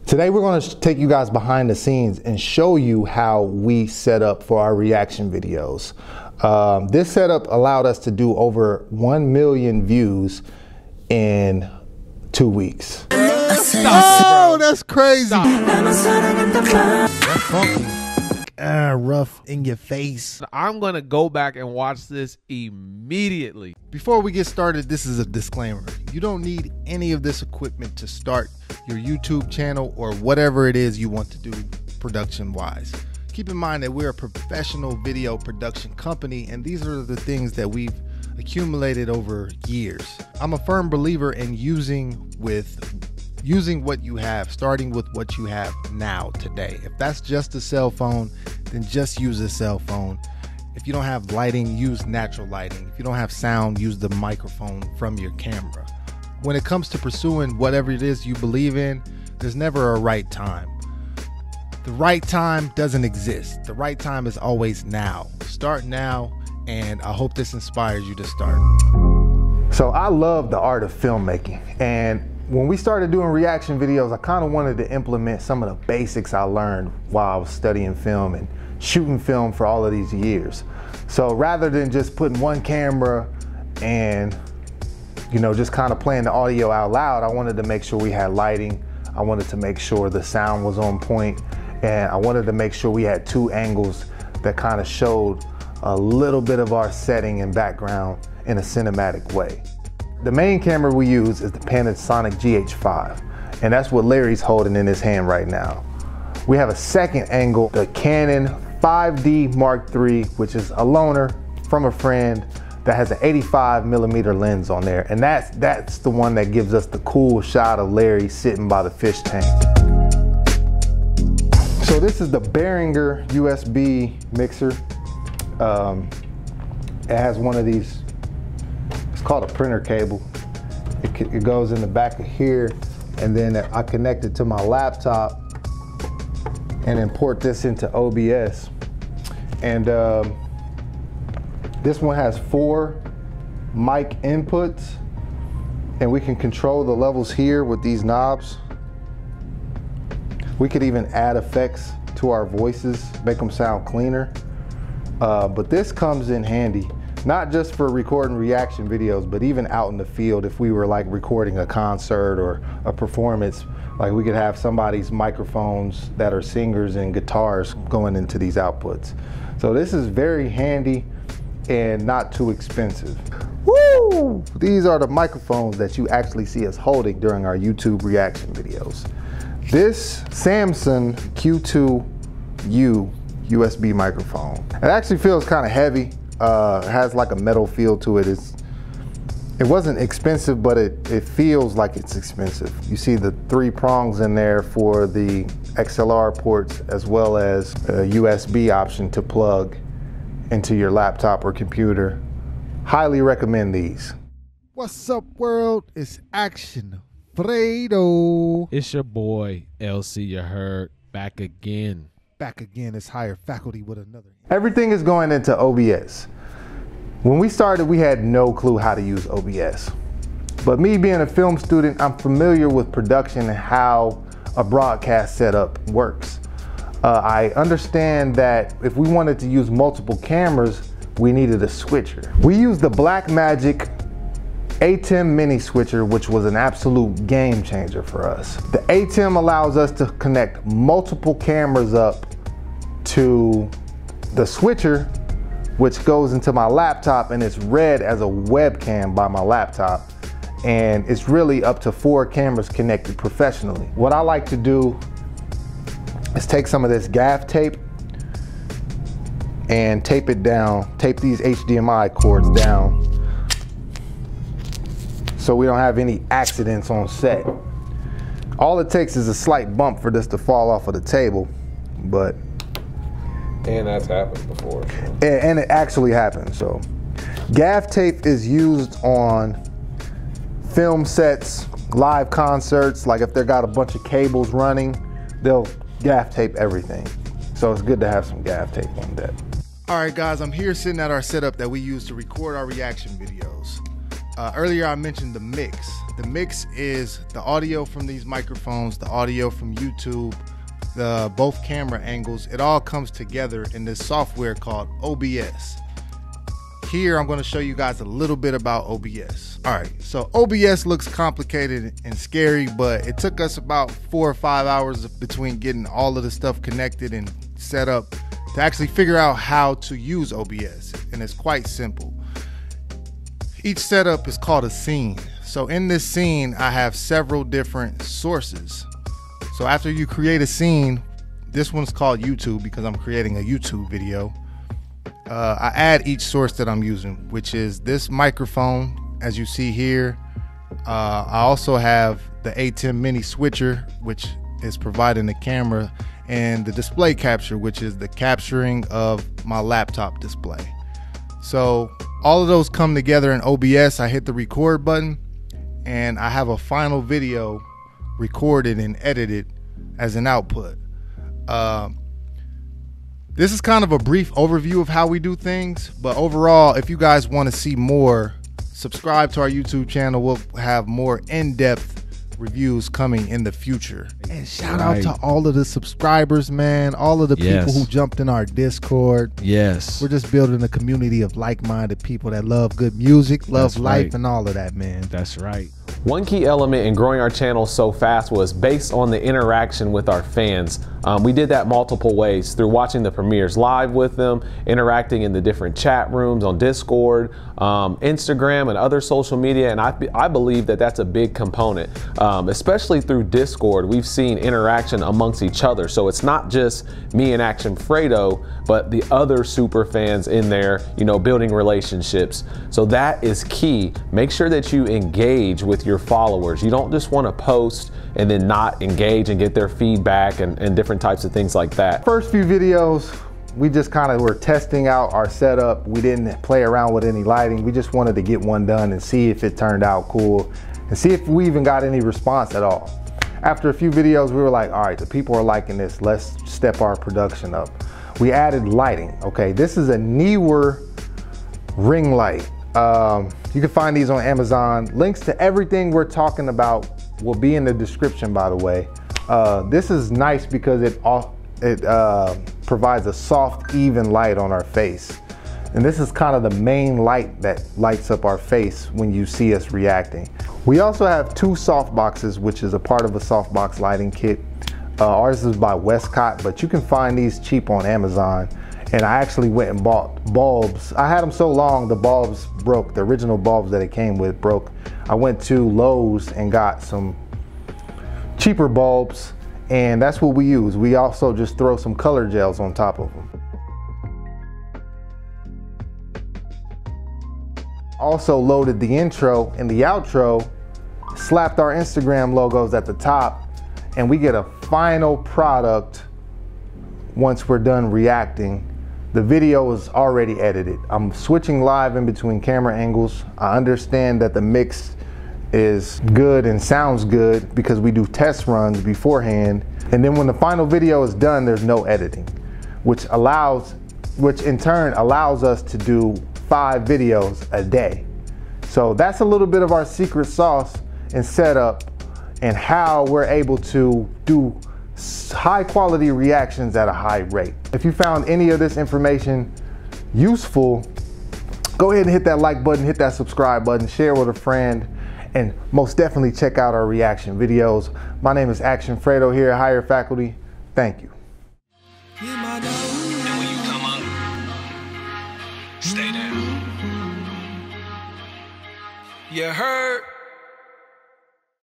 Today we're going to take you guys behind the scenes and show you how we set up for our reaction videos. This setup allowed us to do over 1 million views in 2 weeks. Oh, that's crazy. That's funky. Rough in your face. I'm gonna go back and watch this immediately. Before we get started, this is a disclaimer. You don't need any of this equipment to start your YouTube channel or whatever it is you want to do production wise. Keep in mind that we're a professional video production company, and these are the things that we've accumulated over years. I'm a firm believer in using what you have, starting with what you have now today. If that's just a cell phone, then just use a cell phone. If you don't have lighting, use natural lighting. If you don't have sound, use the microphone from your camera. When it comes to pursuing whatever it is you believe in, there's never a right time. The right time doesn't exist. The right time is always now. Start now, and I hope this inspires you to start. So I love the art of filmmaking, and when we started doing reaction videos, I kind of wanted to implement some of the basics I learned while I was studying film and shooting film for all of these years. So rather than just putting one camera and, you know, just kind of playing the audio out loud, I wanted to make sure we had lighting. I wanted to make sure the sound was on point, and I wanted to make sure we had 2 angles that kind of showed a little bit of our setting and background in a cinematic way. The main camera we use is the Panasonic GH5, and that's what Larry's holding in his hand right now. We have a second angle, the Canon 5D Mark III, which is a loaner from a friend that has an 85mm lens on there, and that's the one that gives us the cool shot of Larry sitting by the fish tank. So this is the Behringer USB mixer. It has one of these, it's called a printer cable. It goes in the back of here, and then I connect it to my laptop and import this into OBS. And this one has 4 mic inputs, and we can control the levels here with these knobs. We could even add effects to our voices, make them sound cleaner. But this comes in handy, not just for recording reaction videos, but even out in the field. If we were like recording a concert or a performance, like we could have somebody's microphones that are singers and guitars going into these outputs. So this is very handy and not too expensive. Woo! These are the microphones that you actually see us holding during our YouTube reaction videos. This Samson Q2U USB microphone. It actually feels kind of heavy. It has like a metal feel to it. It wasn't expensive, but it feels like it's expensive. You see the 3 prongs in there for the XLR ports, as well as a USB option to plug into your laptop or computer. Highly recommend these. What's up, world? It's Action Fredo. It's your boy LC, you heard, back again. Back again, it's Higher Faculty with another. Everything is going into OBS. When we started, we had no clue how to use OBS. But me being a film student, I'm familiar with production and how a broadcast setup works. I understand that if we wanted to use multiple cameras, we needed a switcher. We used the Blackmagic ATEM mini switcher, which was an absolute game changer for us. The ATEM allows us to connect multiple cameras up to the switcher, which goes into my laptop, and it's read as a webcam by my laptop. And it's really up to 4 cameras connected professionally. What I like to do is take some of this gaff tape and tape it down, tape these HDMI cords down so we don't have any accidents on set. All it takes is a slight bump for this to fall off of the table, but. And that's happened before. And it actually happened, so. Gaff tape is used on film sets, live concerts, like if they got a bunch of cables running, they'll gaff tape everything. So it's good to have some gaff tape on that. All right, guys, I'm here sitting at our setup that we use to record our reaction videos. Earlier, I mentioned the mix. The mix is the audio from these microphones, the audio from YouTube, the both camera angles. It all comes together in this software called OBS. Here, I'm going to show you guys a little bit about OBS. All right, so OBS looks complicated and scary, but it took us about 4 or 5 hours between getting all of the stuff connected and set up to actually figure out how to use OBS, and it's quite simple. Each setup is called a scene. So in this scene, I have several different sources. So after you create a scene, this one's called YouTube because I'm creating a YouTube video. I add each source that I'm using, which is this microphone, as you see here. I also have the ATEM mini switcher, which is providing the camera, and the display capture, which is the capturing of my laptop display. So all of those come together in OBS. I hit the record button and I have a final video recorded and edited as an output. This is kind of a brief overview of how we do things, but overall, if you guys want to see more, subscribe to our YouTube channel. We'll have more in-depth reviews coming in the future. And shout out to all of the subscribers, man, all of the people who jumped in our Discord. Yes, we're just building a community of like-minded people that love good music, love life, and all of that, man. That's right. One key element in growing our channel so fast was based on the interaction with our fans. We did that multiple ways, through watching the premieres live with them, interacting in the different chat rooms on Discord, Instagram, and other social media, and I believe that that's a big component. Especially through Discord, we've seen interaction amongst each other. So it's not just me and Action Fredo, but the other super fans in there, you know, building relationships. So that is key. Make sure that you engage with your followers. You don't just want to post and then not engage and get their feedback and different types of things like that. First few videos, we just kind of were testing out our setup. We didn't play around with any lighting. We just wanted to get one done and see if it turned out cool and see if we even got any response at all. After a few videos, we were like, all right, the people are liking this. Let's step our production up. We added lighting. Okay, this is a newer ring light. You can find these on Amazon. Links to everything we're talking about will be in the description, by the way. This is nice because it provides a soft, even light on our face. And this is kind of the main light that lights up our face when you see us reacting. We also have 2 soft boxes, which is a part of a softbox lighting kit. Ours is by Westcott, but you can find these cheap on Amazon. And I actually went and bought bulbs. I had them so long, the bulbs broke. The original bulbs that it came with broke. I went to Lowe's and got some cheaper bulbs, and that's what we use. We also just throw some color gels on top of them. Also loaded the intro and the outro, slapped our Instagram logos at the top, and we get a final product once we're done reacting. The video is already edited. I'm switching live in between camera angles. I understand that the mix is good and sounds good because we do test runs beforehand. And then when the final video is done, there's no editing, which in turn allows us to do 5 videos a day. So that's a little bit of our secret sauce and setup and how we're able to do high quality reactions at a high rate. If you found any of this information useful, go ahead and hit that like button, hit that subscribe button, share with a friend, and most definitely check out our reaction videos. My name is Action Fredo here at Higher Faculty. Thank you. And when you come up, stay down. You heard?